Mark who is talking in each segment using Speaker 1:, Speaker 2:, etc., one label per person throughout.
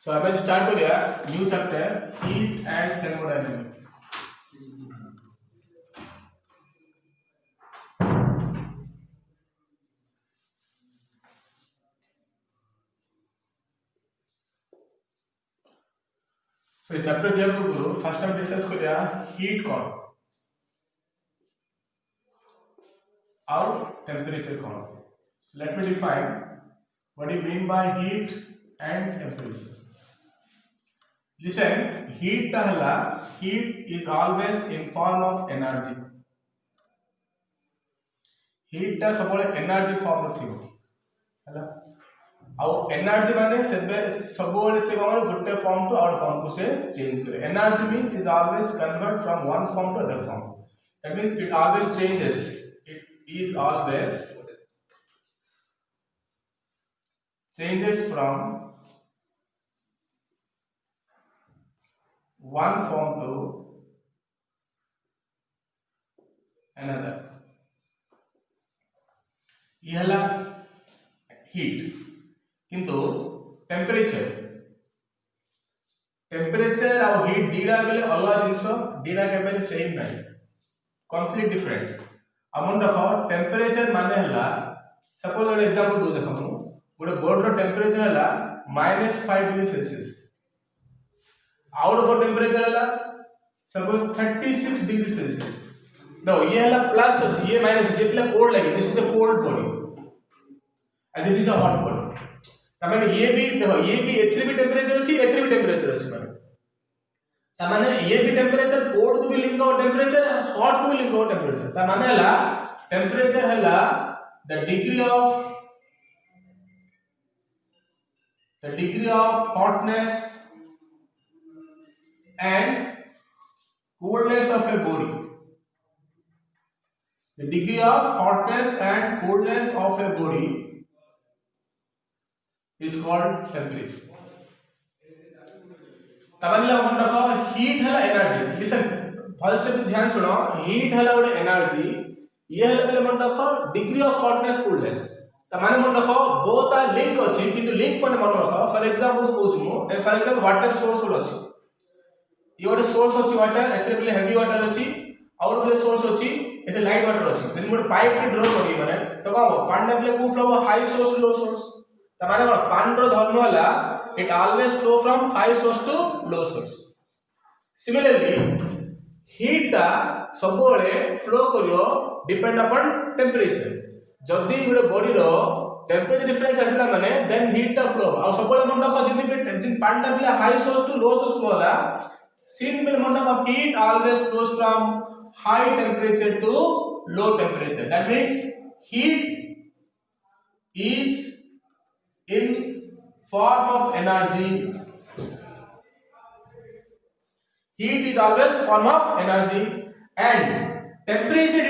Speaker 1: So I will start with a new chapter, heat and thermodynamics. So in chapter दिया पूर्व first time discuss करिया heat कौन और temperature कौन. Let me define what do you mean by heat and temperature. Listen, heat is always in form of energy. Heat टा सबले energy form रो थियो हैला आउ एनर्जी माने सबले से कौन गुटे फॉर्म टू आउट फॉर्म को से चेंज करे. Energy means is always convert from one form to other form. That means it always changes. It is always changes from one form to another. ये हला heat. किंतु temperature और heat दीडा बेले अलग जिंस दीडा केबेले सेम नाही, कंप्लीट डिफरेंट. अमन देखो टेम्परेचर माने हला सपोज एक एग्जांपल दो देखो गोटे बोर्ड रो टेम्परेचर हला -5 degree Celsius. Out board temperature हला सपोज 36 डिग्री सेल्सियस. नो ये हला प्लस अछि, ये माइनस अछि, ये कोल्ड लागे. This is a cold body and this is a hot body. तमाने ये भी देखो ये भी एथरे भी टेम्परेचर अछि, एथरे भी टेम्परेचर अछि. माने तमाने ये भी टेम्परेचर कोल्ड को भी लिंक हो टेम्परेचर, हॉट को भी लिंक हो टेम्परेचर. तमाने हला टेम्परेचर हला the degree of hotness and coldness of a body. The degree of hotness and coldness of a body is called temperature. Tabla हम देखो हीट हला एनर्जी. लिसन भल से भी ध्यान सुनो. हीट हला गोटे एनर्जी. ये हला बेले मन देखो डिग्री ऑफ हॉटनेस कोल्डनेस. तमाने मन देखो बोथ आर लिंक अछि किंतु लिंक कोन मन रखो. फॉर एग्जांपल कहू मु फॉर एग्जांपल वाटर सोर्स होल अछि. ये गोटे सोर्स अछि वाटर. एथे बेले हेवी वाटर अछि और बेले सोर्स अछि एथे लाइट वाटर अछि. देन मोर पाइप के ड्रॉ करी माने तो कहबो पानी बेले को फ्लो हाई सोर्स लो सोर्स. तमाने कोन पानी रो धर्म हला it always flow from high source to low source. Similarly heat ता सबोले फ्लो करियो डिपेंड अपॉन टेम्परेचर. जदी गुडे बॉडी रो टेम्परेचर डिफरेंस आसला माने देन हीट ता फ्लो. आ सबोले मन रखो जिन पानी ता बिला high source to low source flow होला सीन बिल मन रखो heat always flows from high temperature to low temperature. That means heat is in form of energy. Heat is always form of energy and temperature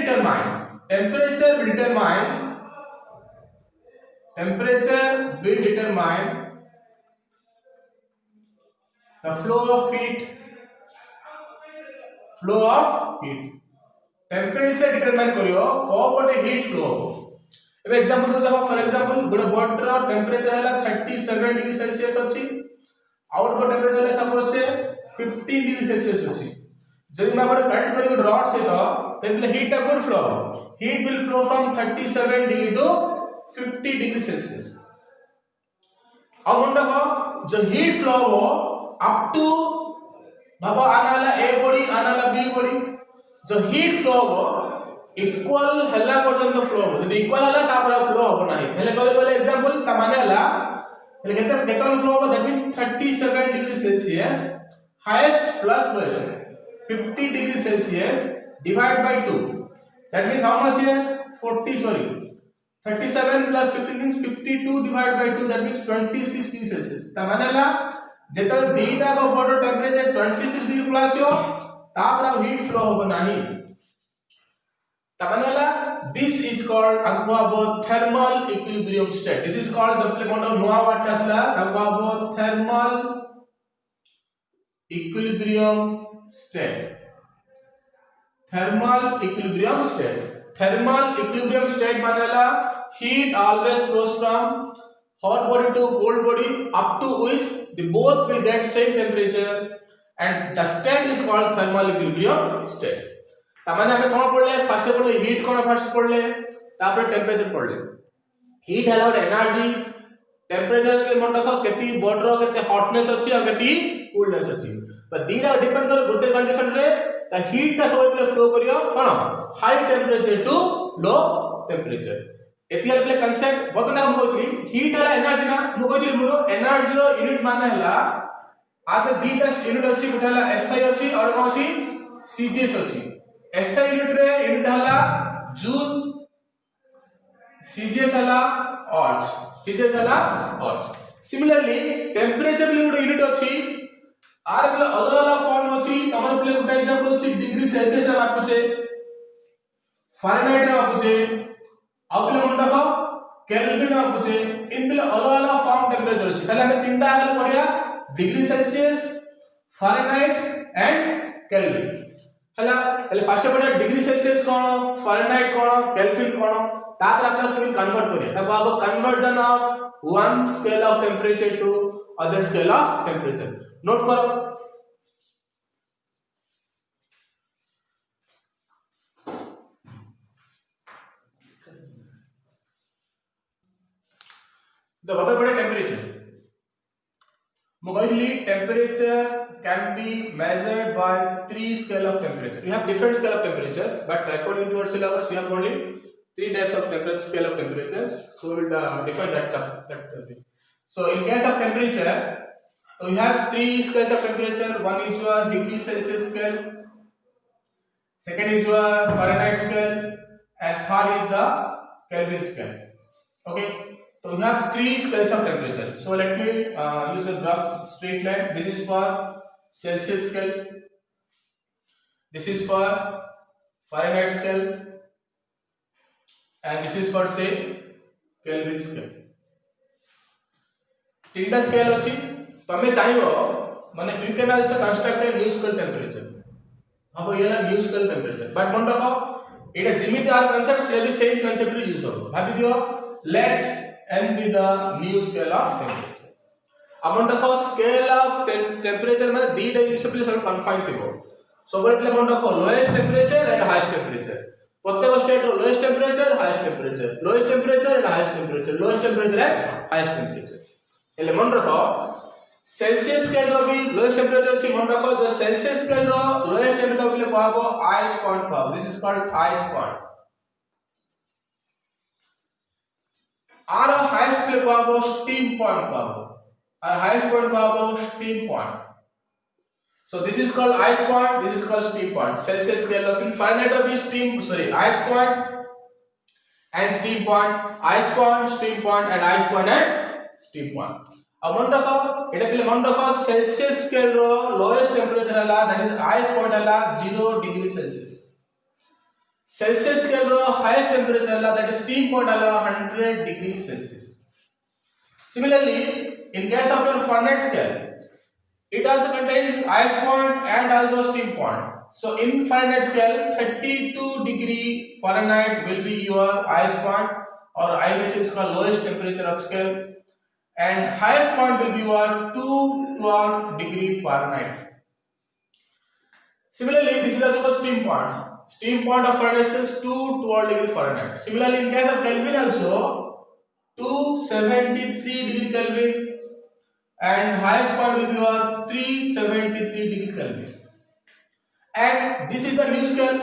Speaker 1: will determine the flow of heat. Temperature determine करियो को गोटे heat flow. अब example देखो for example गोटे water temperature हला 37 degree Celsius अछि. Output temperature हला suppose से 15 डिग्री सेल्सियस अछि. जदि मैं गोटे कनेक्ट करी गोटे रॉड से तो देन हीट टा कोन flow. Heat will flow from 37 degree to 50 degree Celsius. अब मन देखो जो हीट फ्लो हो अप टू बाबा आनाला ए बॉडी आनाला बी बॉडी. जो हीट फ्लो हो इक्वल हल्ला पर्यंत फ्लो हो. यदि इक्वल हल्ला तापर फ्लो हो नाही हेले कोले एग्जांपल त माने हल्ला हेले केते फ्लो हो. That means 37 degree Celsius highest plus lowest 50 degree Celsius divide by 2. That means how much here 37 plus 50 means 52 divided by 2. That means 26 degree Celsius. त माने हल्ला जेतो दीटा को बॉडी टेम्परेचर 26 डिग्री प्लस हो तापर हीट फ्लो हो नाही. तमनेला this is called about thermal equilibrium state. This is called the play of noa what asla about thermal equilibrium state. Thermal equilibrium state manela heat always flows from hot body to cold body up to which the both will get same temperature, and the state is called thermal equilibrium state. तामाने हमें कौन पढ़ले first पढ़ले heat कौन first पढ़ले तापर temperature पढ़ले heat हला गोटे एनर्जी टेम्परेचर के मन रखो केती बॉडी रो केते हॉटनेस अछि और केती कूलनेस अछि पर दीटा डिपेंड करे गोटे कंडीशन रे द हीट ता सब प्ले फ्लो करियो कोन high temperature to low temperature एतिया प्ले कांसेप्ट बदना हम कहथि हीट हला एनर्जी ना मु कहथि मु एनर्जी रो यूनिट माने हला आबे दीटा यूनिट अछि गोटे हला एसआई अछि और कोन अछि सीजीएस अछि एसआई यूनिट रे यूनिट हला जूल सीजीएस हला ऑर्ट्स सीजीएस हला ऑर्ट्स सिमिलरली टेम्परेचर ले गोटे यूनिट अछि आर प्ले अलग अलग फॉर्म अछि तमन प्ले गोटे एग्जांपल अछि डिग्री सेल्सियस रे मापुचे फारेनहाइट रे मापुचे अब प्ले मन रखो केल्विन मापुचे इन प्ले अलग अलग फॉर्म टेम्परेचर अछि खाली हमें तीनटा हल पढ़िया degree Celsius Fahrenheit and Kelvin हला पहले फर्स्ट पढ़िया डिग्री सेल्सियस कोन फारेनहाइट कोन केल्विन कोन तापर आपन केमि कन्वर्ट करिया तब अब conversion of one scale of temperature to other scale of temperature note करो the other body temperature mobile temperature can be measured by three scale of temperature. We have different scale of temperature, but according to our syllabus we have only three types of temperature scale of temperatures, so we will define that thing. So in case of temperature, so we have three scales of temperature. One is your degree Celsius scale, second is your Fahrenheit scale, and third is the Kelvin scale. Okay, so we have three scales of temperature. So let me use a graph straight line. This is for Celsius scale, this is for Fahrenheit scale, and this is for say Kelvin scale. तीनटा scale अछि तमे चाहिबो माने you can also construct a new scale temperature अब ये ला new scale temperature but मन रखो एटा जिमिति are concept से भी सेम कांसेप्ट रे यूज हो भाबी दियो let m be the new scale of temperature अब मन रखो स्केल ऑफ टेम्परेचर माने दीटा डिसिप्लिन सब कन्फाइन थिबो सबरे प्ले मन रखो lowest temperature and highest temperature प्रत्येक स्टेट रो lowest temperature highest temperature lowest temperature and highest temperature lowest temperature and highest temperature एले मन रखो सेल्सियस स्केल रो भी लोएस्ट टेम्परेचर छी मन रखो जो सेल्सियस स्केल रो लोएस्ट टेम्परेचर ले कहबो आइस पॉइंट कहबो this is called ice point आर हाईएस्ट ले कहबो स्टीम पॉइंट कहबो और हाईएस्ट पॉइंट कहबो steam point so this is called ice point, this is called steam point. Celsius scale ro in Fahrenheit ro भी steam ice point and steam point, ice point, steam point and ice point and steam point. अब मन रखो एटा पहले मन रखो Celsius scale रो lowest temperature हला that is ice point हला 0 डिग्री सेल्सियस सेल्सियस स्केल रो हाईएस्ट टेम्परेचर हला दैट इज स्टीम पॉइंट हला 100 degree Celsius similarly in case of your Fahrenheit scale it also contains ice point and also steam point. So in Fahrenheit scale 32 degree Fahrenheit will be your ice point or IBC is called lowest temperature of scale and highest point will be your 212 degree Fahrenheit. Similarly this is also called steam point. Steam point of Fahrenheit scale is 212 degree Fahrenheit. Similarly in case of Kelvin also 273 degree Kelvin and highest point will be your 373 degree Kelvin. And this is the new scale.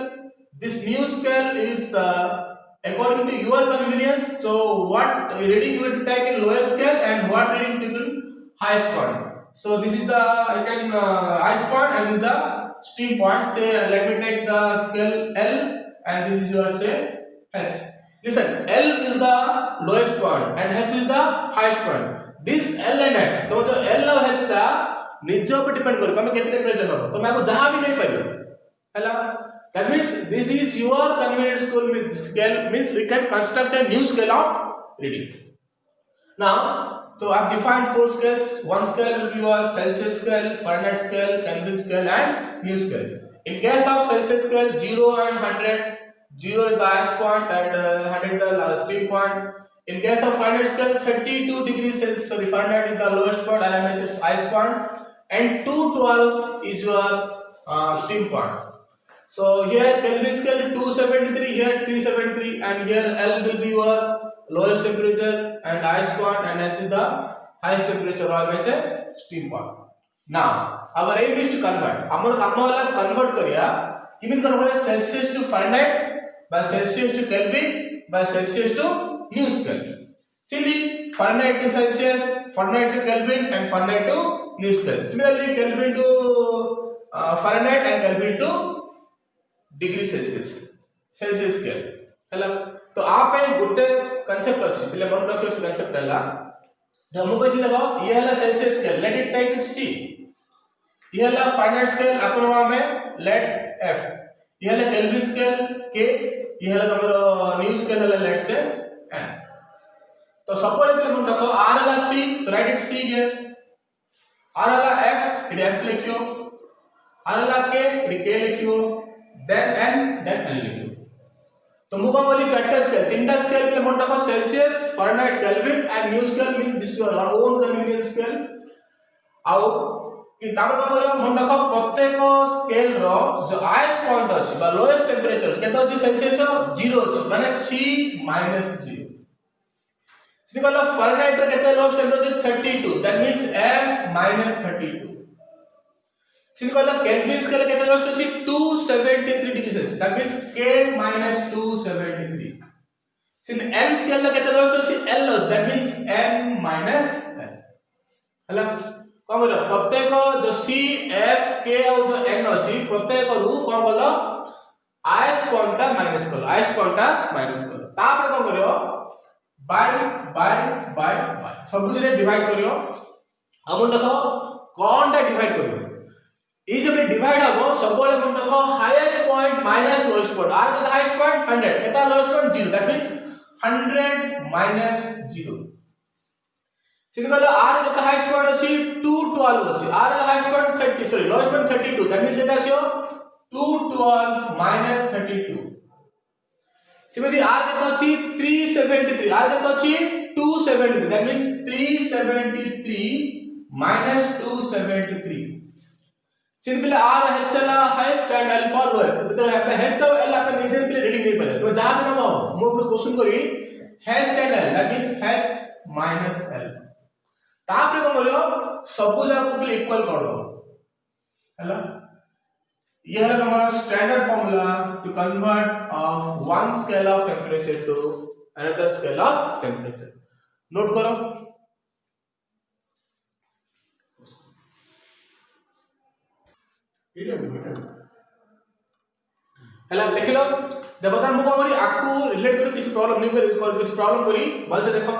Speaker 1: This new scale is according to your convenience. So what reading you will take in lowest scale and what reading you will highest point. So this is the ice point and this is the steam point. Say let me take the scale L and this is your say H. Listen, L is the lowest point and H is the highest point. This L and H तो जो L और H का निजो पे depend करो तुम्हें कितने temperature हो तो मैं को जहां भी नहीं पाइयो हैला that means this is your convenient scale means we can construct a new scale of reading. Now so I have defined four scales. One scale will be your Celsius scale, Fahrenheit scale, Kelvin scale and new scale. In case of Celsius scale 0 and 100, 0 is the highest point and 100 is the steam point. In case of Fahrenheit scale, 32 degrees Celsius, sorry, Fahrenheit is the lowest point, LMS is highest point, and 212 is your steam point. So here Kelvin scale 273, here 373, and here L will be your lowest temperature and highest point, and S is the highest temperature, or may say steam point. Now our aim is to convert. Amar kamala convert kariya. Kimin convert Celsius to Fahrenheit by Celsius to Kelvin by Celsius to Newton Kelvin. See the Fahrenheit to Celsius, Fahrenheit to Kelvin, and Fahrenheit to Newton. Similarly, Kelvin to Fahrenheit and Kelvin to degree Celsius scale. हैला तो आप ए गुटे concept अछि पहिले मन रखियो से concept हैला हमको कहि देखो ये हैला Celsius scale, let it take it C. ये हैला फारेनहाइट स्केल आपनवा में लेट एफ. ये हैला केल्विन स्केल के. ये हैला हमर न्यू स्केल हैला लेट से एन. तो सपोज पहिले मन रखो आर हैला सी, तो राइट इट सी हियर. आर हैला एफ, इट एफ लिखियो. आर हैला के, इट के लिखियो. then n लिखियो. तो मुका बोली चारटा स्केल, तीनटा स्केल पे मन रखो Celsius, Fahrenheit, kelvin and new scale means this your own convenience scale. आउ कि तापर का करियो मन रखो प्रत्येक स्केल रो जो हाईएस्ट पॉइंट अछि बा लोएस्ट टेंपरेचर केतो अछि सेल्सियस 0 अछि माने C -0. सिटी कहला फारेनहाइट रे केते lowest temperature 32, that means F -32. सिटी कहला केल्विन स्केल केते लोएस्ट अछि 273 degree Celsius, that means K - 273. सिटी N स्केल ला केते लोएस्ट अछि L lowest, that means N - L. हला कोन बोलो प्रत्येक जो C F K और जो N अछि प्रत्येक रु कोन बोलो हाईएस्ट पॉइंट ता माइनस करो, हाईएस्ट पॉइंट ता माइनस करो. तापर कोन करियो बाय सब जरे डिवाइड करियो. हमन देखो कोन ता डिवाइड करियो. ई जब डिवाइड हो सब बोले मन देखो highest point minus lowest point. आर का हाईएस्ट पॉइंट 100, एता लोएस्ट पॉइंट 0, दैट मींस 100 - 0. सिटी कहला आर का हाईएस्ट पॉइंट अछि 212 अछि. आर का highest point 30, sorry lowest point 32, that means एता आछो 212 - 32. सिमिलरली आर का अछि 373, आर का अछि 273, दैट मींस 373 - 273. सिंपल आर है चला highest and L for lower. तो हेच और एल आपन नीचे पे रीडिंग नहीं पड़े. तो जहां भी ना हो मो पूरा क्वेश्चन करी H and L, that means h - l. तापर को बोलो सब जाको के इक्वल कर दो. हैला ये है हमारा standard formula to convert of one scale of temperature to another scale of temperature. Note करो. हैला लिख लो. देखो त मुको हमरी आकू रिलेट करी किसी प्रॉब्लम नहीं करी, कुछ प्रॉब्लम करी भल से देखो.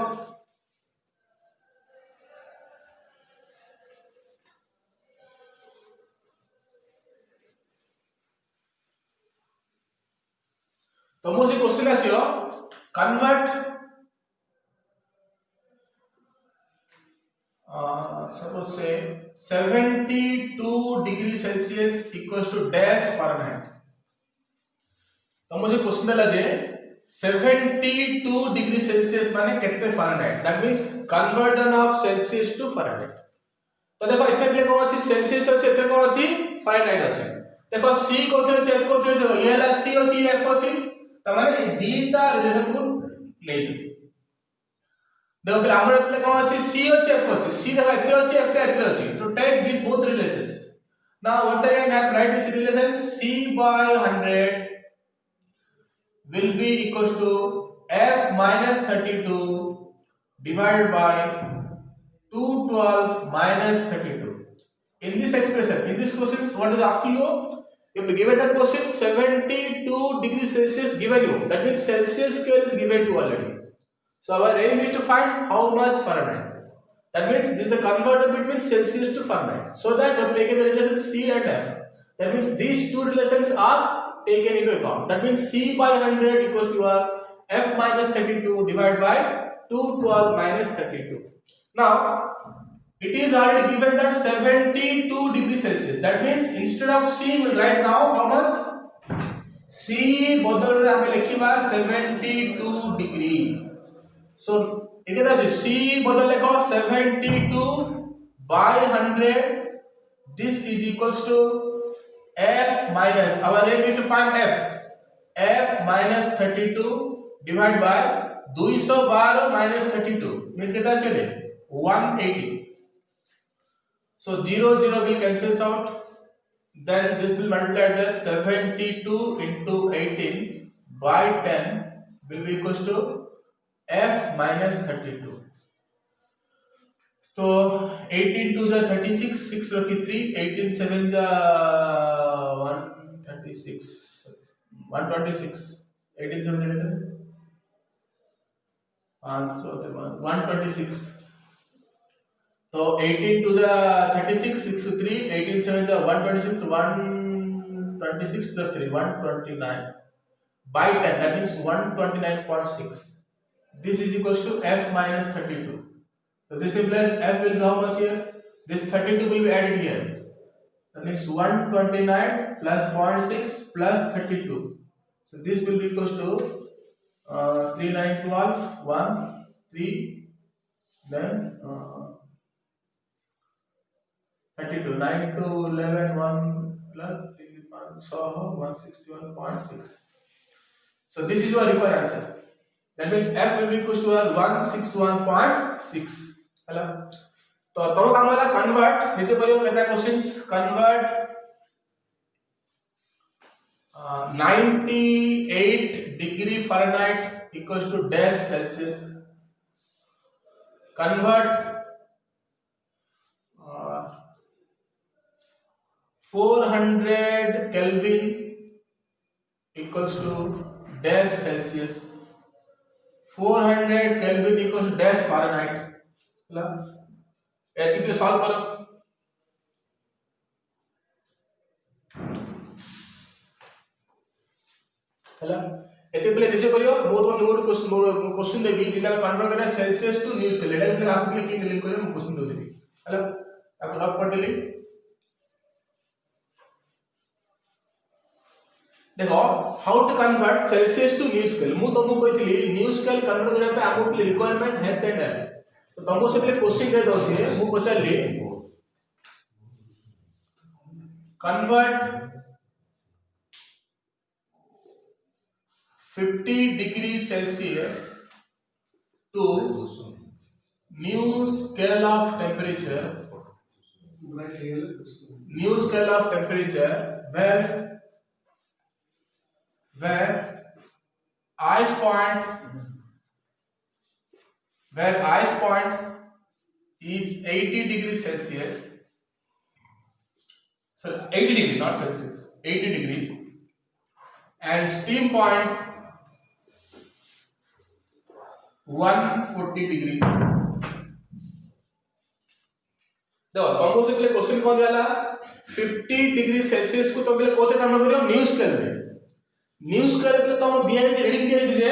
Speaker 1: तो मुझे question आसियो convert suppose say 72 degree Celsius equals to dash Fahrenheit. तो मुझे क्वेश्चन देला जे 72 डिग्री सेल्सियस माने केते Fahrenheit, that means conversion of Celsius to Fahrenheit. तो देखो इथे प्ले कोन अछि सेल्सियस अछि, इथे कोन अछि फारेनहाइट अछि. देखो C कोथरे छै, F कोथरे छै, ये ला C अछि, F अछि, त माने ई दीटा रिलेशन को ले जे. देखो फिर हमर प्ले कोन अछि C अछि, F अछि. C देखो इथे अछि, F इथे अछि. तो take this both relations. Now once again I have to write this relation. C by 100 will be equals to F minus 32 divided by 212 minus 32. In this expression, in this question, what is asking you? You have to give that question 72 degrees Celsius given you. That means Celsius scale is given to already. So our aim is to find how much Fahrenheit. That means this is the conversion between Celsius to Fahrenheit. So that we have taken the relation C and F. That means these two relations are taken into account. That means C by 100 equals to your F minus 32 divided by 212 minus 32. Now it is already given that 72 degrees Celsius. That means instead of C, we will write now how much? C बदल रे हमें लिखिबा 72 degree. So it is C बदल लेखो 72 by 100. This is equals to F minus, our aim is to find F minus 32 divided by 212 minus 32 means कितना चले 180. So 0 0 will cancels out. Then this will multiply the 72 into 18 by 10 will be equals to F minus 32. So 18 to the 36, 6 रखी 3, 18 7 the 136, 126, 18 7 कितना? 126. So 18 to the 36, 6 to 3, 18 7 the 126, 126 plus 3, 129 by 10, that means 129.6. This is equals to F minus 32. So this implies F will be how much here? This 32 will be added here. That means 129 plus 0.6 plus 32. So this will be equals to 3 9 12 1 3 then 32 9 to 11 1 plus 3 so 161.6. So this is your required answer. That means F will be equals to 161.6. hello. तो तब आम्हाला convert नीचे परियो कितना questions convert 98 degree Fahrenheit equals to dash Celsius convert 400 Kelvin equals to dash Celsius 400 Kelvin equals to dash Fahrenheit ହେଲା एतिके solve करो ହେଲା एते पहले नीचे करियो बहुत बड़ क्वेश्चन देबी जिला कन्वर्ट करे सेल्सियस टू न्यूज के लेडा पहले आपको लिख के लिंक करियो मैं क्वेश्चन दे देबी ହେଲା आप रफ कर देली देखो how to convert Celsius to news scale मु तुमको कहथिली न्यूज स्केल कन्वर्ट करे पे आपको रिक्वायरमेंट है एंड एल तो तुमको से पहले क्वेश्चन दे दो से मु पचारली convert 50 degree Celsius to new scale of temperature where ice point is 80 degrees Celsius. So 80 degree, not Celsius, 80 degree, and steam point 140 degree. देखो तुमको से पहले क्वेश्चन कौन दिया 50 डिग्री सेल्सियस को तुम पहले कोते काम करियो न्यू स्केल में न्यू स्केल पे तुम दिया है रीडिंग दिया है जे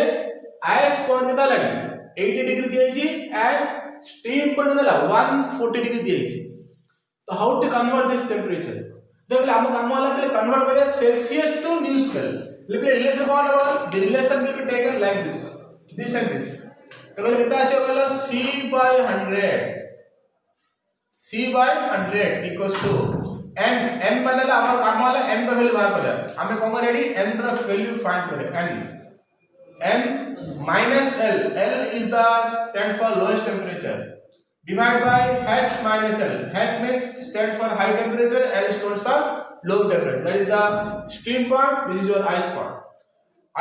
Speaker 1: आइस पॉइंट केता लागी 80 डिग्री दिया है एंड स्टीम पॉइंट केता 140 डिग्री दिया है तो how to convert this temperature देखो हम काम वाला पहले कन्वर्ट करिए सेल्सियस टू न्यू स्केल पहले रिलेशन कौन होगा the relation will be taken like this and this तो पहले कितना आसे होगा c by 100 equals to n बनेला हम काम वाला n रो वैल्यू बाहर करे हमें कौन रेडी n रो वैल्यू फाइंड करे n minus l is the stand for lowest temperature divided by h minus l h means stand for high temperature l stands for low temperature that is the steam point this is your ice point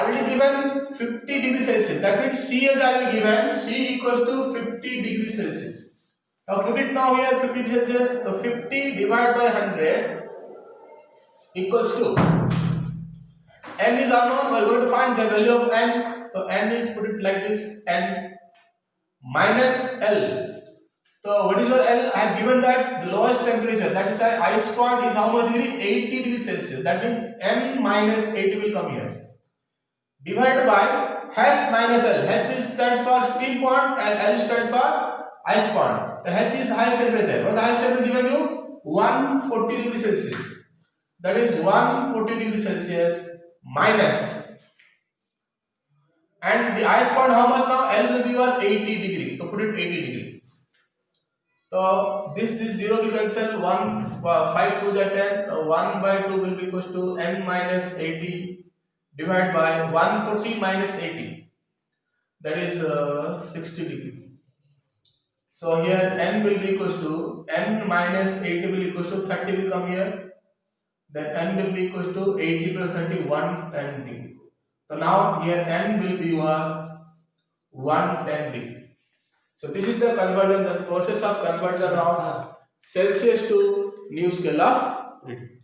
Speaker 1: already given 50 degrees celsius that means c is already given c equals to 50 degrees celsius. Now put it now here 50 Celsius. So 50 divided by 100 equals to n is unknown. We are going to find the value of n. So n is put it like this n minus l. So what is your l? I have given that the lowest temperature that is ice point is how much degree 80 degrees Celsius. That means n minus 80 will come here. Divided by h minus l. H is stands for steam point and l stands for ice point. The H is highest temperature. What the highest temperature given you? 140 degrees Celsius. That is 140 degrees Celsius minus. And the highest point how much now? L will be your 80 degree. So put it 80 degree. So this 0 will cancel. 1 5 2 the 10. 1 by 2 will be equals to n minus 80 divided by 140 minus 80. That is 60 degree. So here n will be equals to n minus 80 will equals to 30 will come here. Then n will be equals to 80 plus 30 110 degree. So now here n will be your 110 degree. So this is the conversion, the process of conversion of Celsius to new scale of reading.